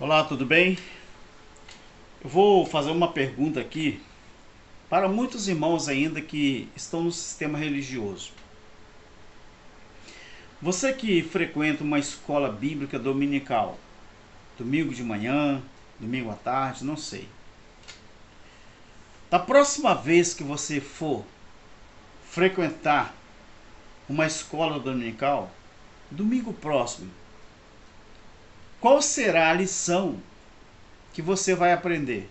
Olá, tudo bem? Eu vou fazer uma pergunta aqui para muitos irmãos ainda que estão no sistema religioso. Você que frequenta uma escola bíblica dominical, domingo de manhã, domingo à tarde, não sei. Da próxima vez que você for frequentar uma escola dominical, domingo próximo, qual será a lição que você vai aprender?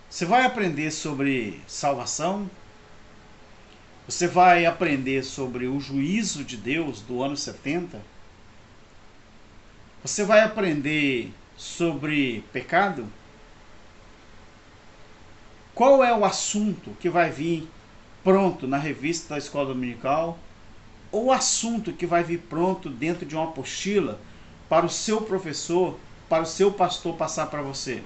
Você vai aprender sobre salvação? Você vai aprender sobre o juízo de Deus do ano 70? Você vai aprender sobre pecado? Qual é o assunto que vai vir pronto na revista da escola dominical? Ou o assunto que vai vir pronto dentro de uma apostila para o seu professor, para o seu pastor passar para você?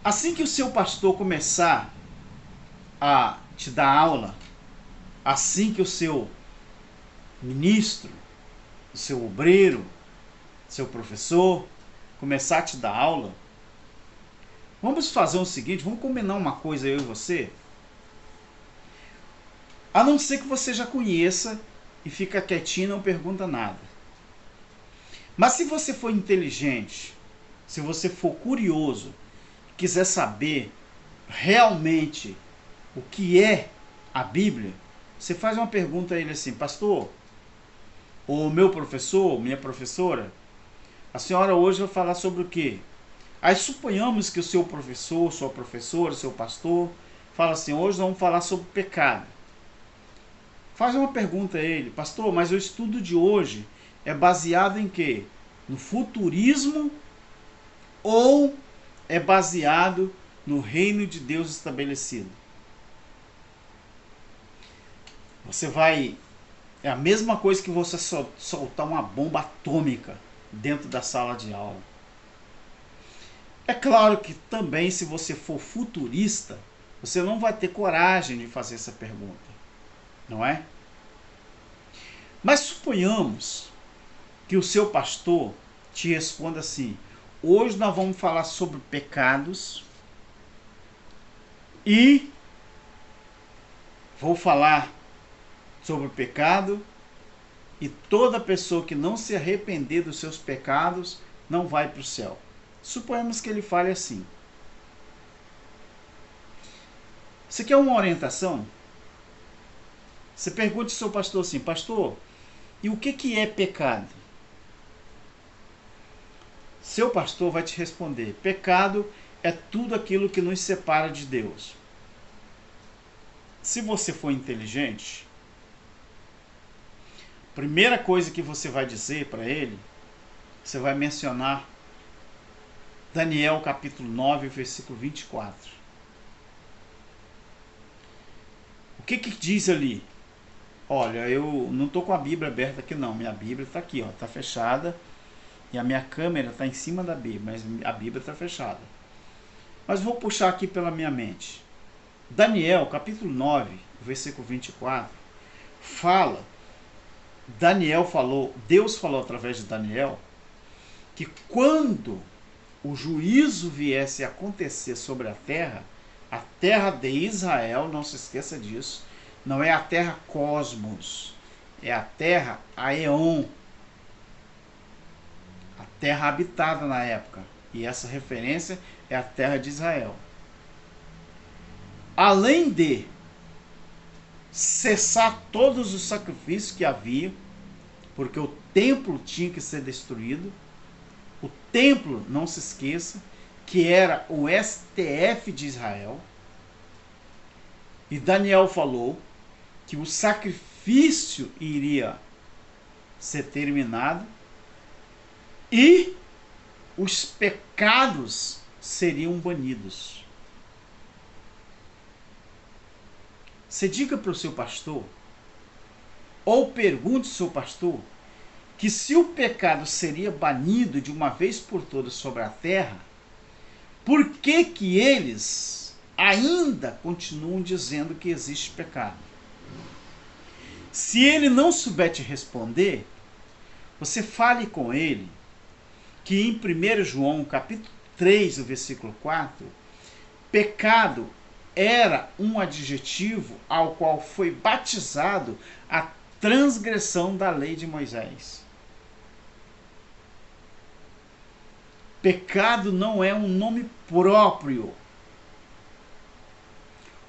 Assim que o seu pastor começar a te dar aula, assim que o seu ministro, o seu obreiro, seu professor começar a te dar aula, vamos fazer o seguinte, vamos combinar uma coisa eu e você, a não ser que você já conheça e fica quietinho e não pergunta nada. Mas se você for inteligente, se você for curioso, quiser saber realmente o que é a Bíblia, você faz uma pergunta a ele assim: pastor, ou meu professor, minha professora, a senhora hoje vai falar sobre o quê? Aí suponhamos que o seu professor, sua professora, seu pastor fala assim: hoje vamos falar sobre pecado. Faz uma pergunta a ele: pastor, mas o estudo de hoje é baseado em quê? No futurismo ou é baseado no reino de Deus estabelecido? Você vai... É a mesma coisa que você soltar uma bomba atômica dentro da sala de aula. É claro que também, se você for futurista, você não vai ter coragem de fazer essa pergunta, não é? Mas suponhamos que o seu pastor te responda assim: hoje nós vamos falar sobre pecados e vou falar sobre o pecado, e toda pessoa que não se arrepender dos seus pecados não vai para o céu. Suponhamos que ele fale assim. Você quer uma orientação? Você pergunta ao seu pastor assim: pastor, e o que é pecado? Seu pastor vai te responder: pecado é tudo aquilo que nos separa de Deus. Se você for inteligente, a primeira coisa que você vai dizer para ele, você vai mencionar Daniel capítulo 9, versículo 24. O que diz ali? Olha, eu não estou com a Bíblia aberta aqui não, minha Bíblia está aqui, está fechada, e a minha câmera está em cima da Bíblia, mas a Bíblia está fechada. Mas vou puxar aqui pela minha mente. Daniel capítulo 9, versículo 24, fala, Deus falou através de Daniel, que quando o juízo viesse a acontecer sobre a terra de Israel, não se esqueça disso, não é a terra cosmos, é a terra Aeon, a terra habitada na época, e essa referência é a terra de Israel. Além de cessar todos os sacrifícios que havia, porque o templo tinha que ser destruído, o templo, não se esqueça, que era o STF de Israel, e Daniel falou que o sacrifício iria ser terminado e os pecados seriam banidos. Você diga para o seu pastor, ou pergunte ao seu pastor, que se o pecado seria banido de uma vez por todas sobre a terra, por que eles ainda continuam dizendo que existe pecado? Se ele não souber te responder, você fale com ele que em 1 João, capítulo 3, o versículo 4, pecado era um adjetivo ao qual foi batizado a transgressão da lei de Moisés. Pecado não é um nome próprio.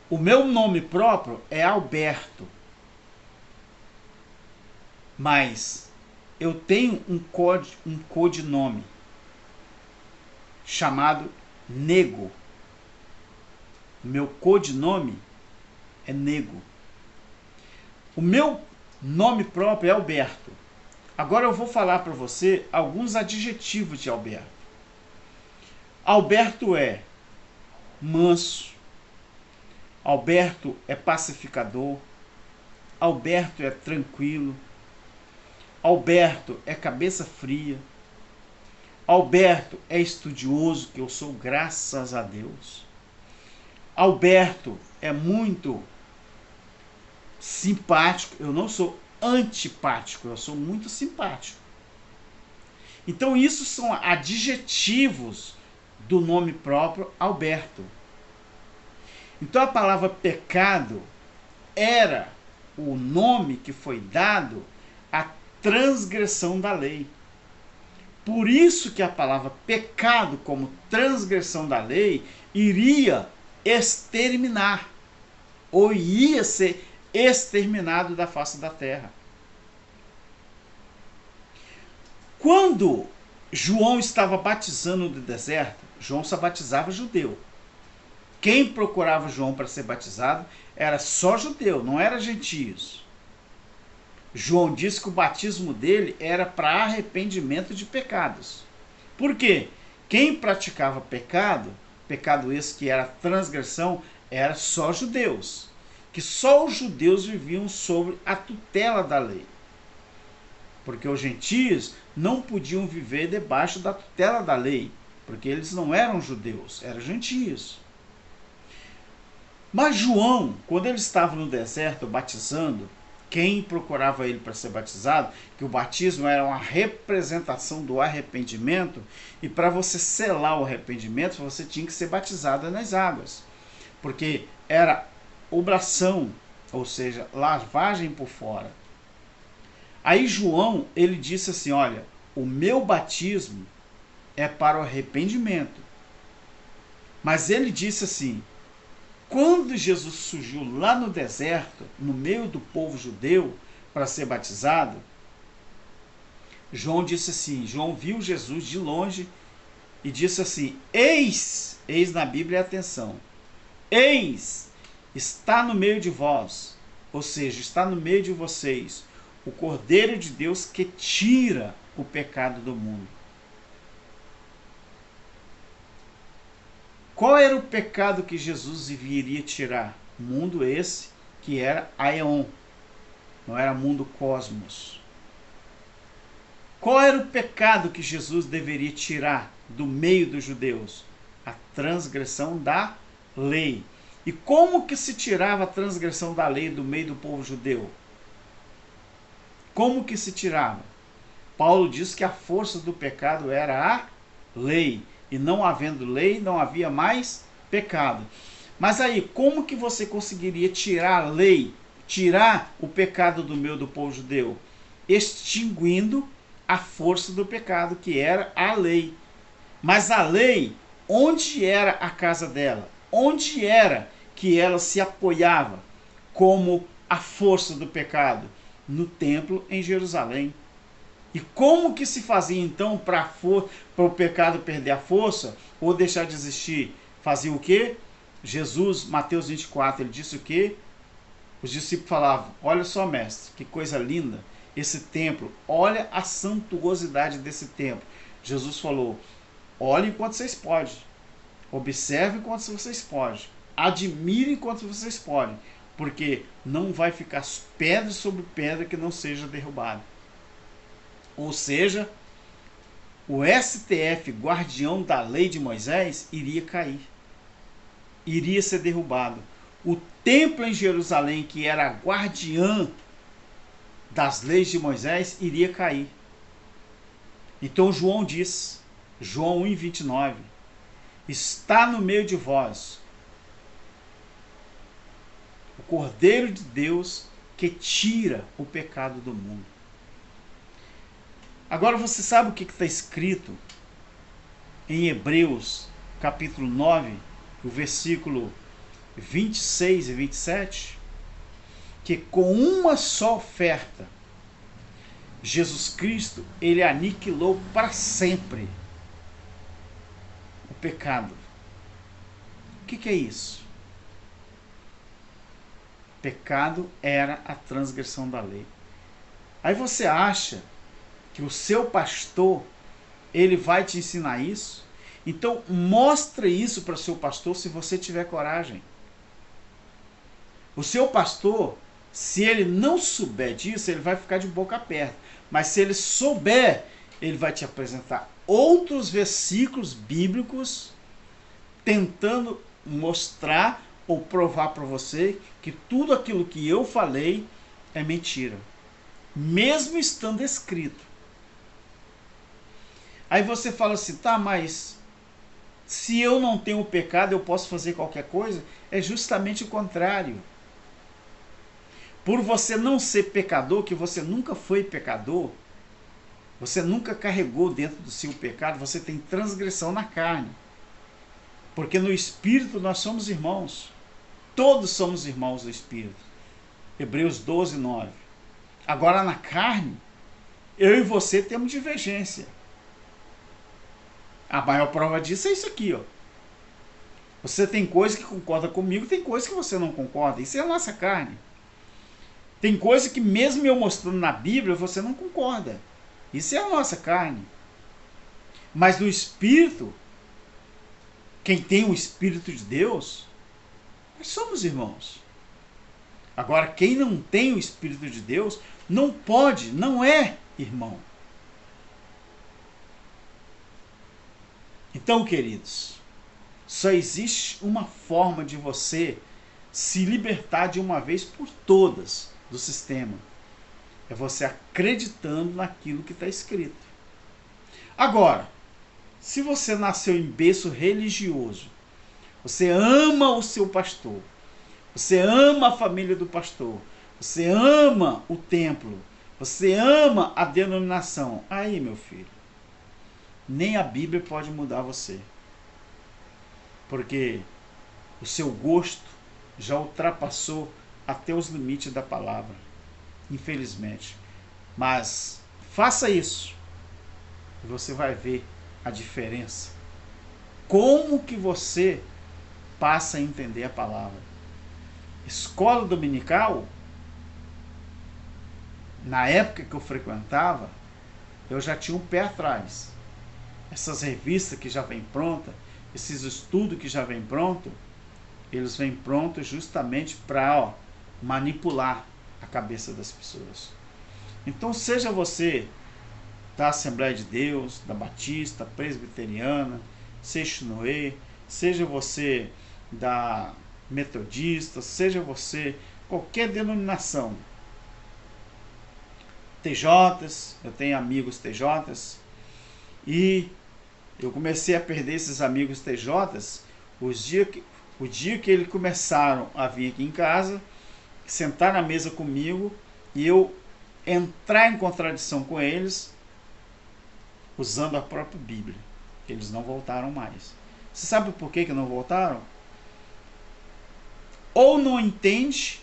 O meu nome próprio é Alberto. Mas eu tenho um codinome chamado Nego. Meu codinome é Nego. O meu nome próprio é Alberto. Agora eu vou falar para você alguns adjetivos de Alberto. Alberto é manso. Alberto é pacificador. Alberto é tranquilo. Alberto é cabeça fria. Alberto é estudioso, que eu sou, graças a Deus. Alberto é muito simpático. Eu não sou antipático, eu sou muito simpático. Então isso são adjetivos do nome próprio Alberto. Então a palavra pecado era o nome que foi dado à transgressão da lei. Por isso que a palavra pecado, como transgressão da lei, iria exterminar, ou ia ser exterminado da face da terra. Quando João estava batizando no deserto, João só batizava judeu. Quem procurava João para ser batizado era só judeu, não era gentios. João disse que o batismo dele era para arrependimento de pecados. Por quê? Quem praticava pecado, pecado esse que era transgressão, era só judeus. Que só os judeus viviam sob a tutela da lei. Porque os gentios não podiam viver debaixo da tutela da lei, porque eles não eram judeus, eram gentios. Mas João, quando ele estava no deserto batizando, quem procurava ele para ser batizado, que o batismo era uma representação do arrependimento, e para você selar o arrependimento, você tinha que ser batizado nas águas, porque era obração, ou seja, lavagem por fora. Aí João, ele disse assim, olha, o meu batismo é para o arrependimento. Mas ele disse assim, quando Jesus surgiu lá no deserto, no meio do povo judeu, para ser batizado, João disse assim, João viu Jesus de longe e disse assim, eis na Bíblia, atenção, eis, está no meio de vós, ou seja, está no meio de vocês, o Cordeiro de Deus que tira o pecado do mundo. Qual era o pecado que Jesus viria tirar? Mundo esse que era Aion, não era mundo cosmos. Qual era o pecado que Jesus deveria tirar do meio dos judeus? A transgressão da lei. E como que se tirava a transgressão da lei do meio do povo judeu? Como que se tirava? Paulo diz que a força do pecado era a lei. E não havendo lei, não havia mais pecado. Mas aí, como que você conseguiria tirar a lei, tirar o pecado do meio do povo judeu? Extinguindo a força do pecado, que era a lei. Mas a lei, onde era a casa dela? Onde era que ela se apoiava como a força do pecado? No templo em Jerusalém. E como que se fazia então para o pecado perder a força ou deixar de existir? Fazia o quê? Jesus, Mateus 24, ele disse o quê? Os discípulos falavam, olha só, mestre, que coisa linda esse templo, olha a suntuosidade desse templo. Jesus falou, olhe enquanto vocês podem, observe enquanto vocês podem, admire enquanto vocês podem, porque não vai ficar pedra sobre pedra que não seja derrubada. Ou seja, o STF, guardião da lei de Moisés, iria cair. Iria ser derrubado. O templo em Jerusalém, que era guardiã das leis de Moisés, iria cair. Então João diz, João 1,29, está no meio de vós o Cordeiro de Deus que tira o pecado do mundo. Agora você sabe o que está escrito em Hebreus capítulo 9, o versículo 26 e 27? Que com uma só oferta, Jesus Cristo, ele aniquilou para sempre o pecado. O que é isso? Pecado era a transgressão da lei. Aí você acha que o seu pastor, ele vai te ensinar isso? Então mostre isso para o seu pastor se você tiver coragem. O seu pastor, se ele não souber disso, ele vai ficar de boca aberta. Mas se ele souber, ele vai te apresentar outros versículos bíblicos tentando mostrar ou provar para você que tudo aquilo que eu falei é mentira, mesmo estando escrito. Aí você fala assim, tá, mas se eu não tenho pecado, eu posso fazer qualquer coisa? É justamente o contrário. Por você não ser pecador, que você nunca foi pecador, você nunca carregou dentro do seu pecado, você tem transgressão na carne. Porque no Espírito nós somos irmãos. Todos somos irmãos do Espírito. Hebreus 12, 9. Agora na carne, eu e você temos divergência. A maior prova disso é isso aqui, ó. Você tem coisa que concorda comigo, tem coisa que você não concorda. Isso é a nossa carne. Tem coisa que mesmo eu mostrando na Bíblia, você não concorda. Isso é a nossa carne. Mas no Espírito, quem tem o Espírito de Deus, nós somos irmãos. Agora, quem não tem o Espírito de Deus, não pode, não é irmão. Então, queridos, só existe uma forma de você se libertar de uma vez por todas do sistema. É você acreditando naquilo que está escrito. Agora, se você nasceu em berço religioso, você ama o seu pastor, você ama a família do pastor, você ama o templo, você ama a denominação, aí, meu filho, nem a Bíblia pode mudar você. Porque o seu gosto já ultrapassou até os limites da palavra, infelizmente. Mas faça isso e você vai ver a diferença. Como que você passa a entender a palavra. Escola dominical, na época que eu frequentava, eu já tinha um pé atrás. Essas revistas que já vêm pronta, esses estudos que já vêm pronto, eles vêm prontos justamente para manipular a cabeça das pessoas. Então, seja você da Assembleia de Deus, da Batista, Presbiteriana, Seixinoe, seja você da Metodista, seja você qualquer denominação, TJs, eu tenho amigos TJs, e eu comecei a perder esses amigos TJs o dia que eles começaram a vir aqui em casa, sentar na mesa comigo e eu entrar em contradição com eles, usando a própria Bíblia. Eles não voltaram mais. Você sabe por que não voltaram? Ou não entende,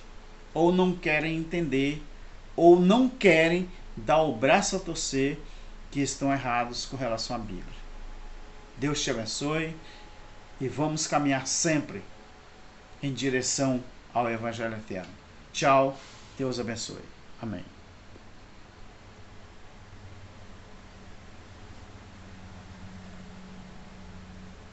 ou não querem entender, ou não querem dar o braço a torcer que estão errados com relação à Bíblia. Deus te abençoe e vamos caminhar sempre em direção ao Evangelho Eterno. Tchau, Deus abençoe. Amém.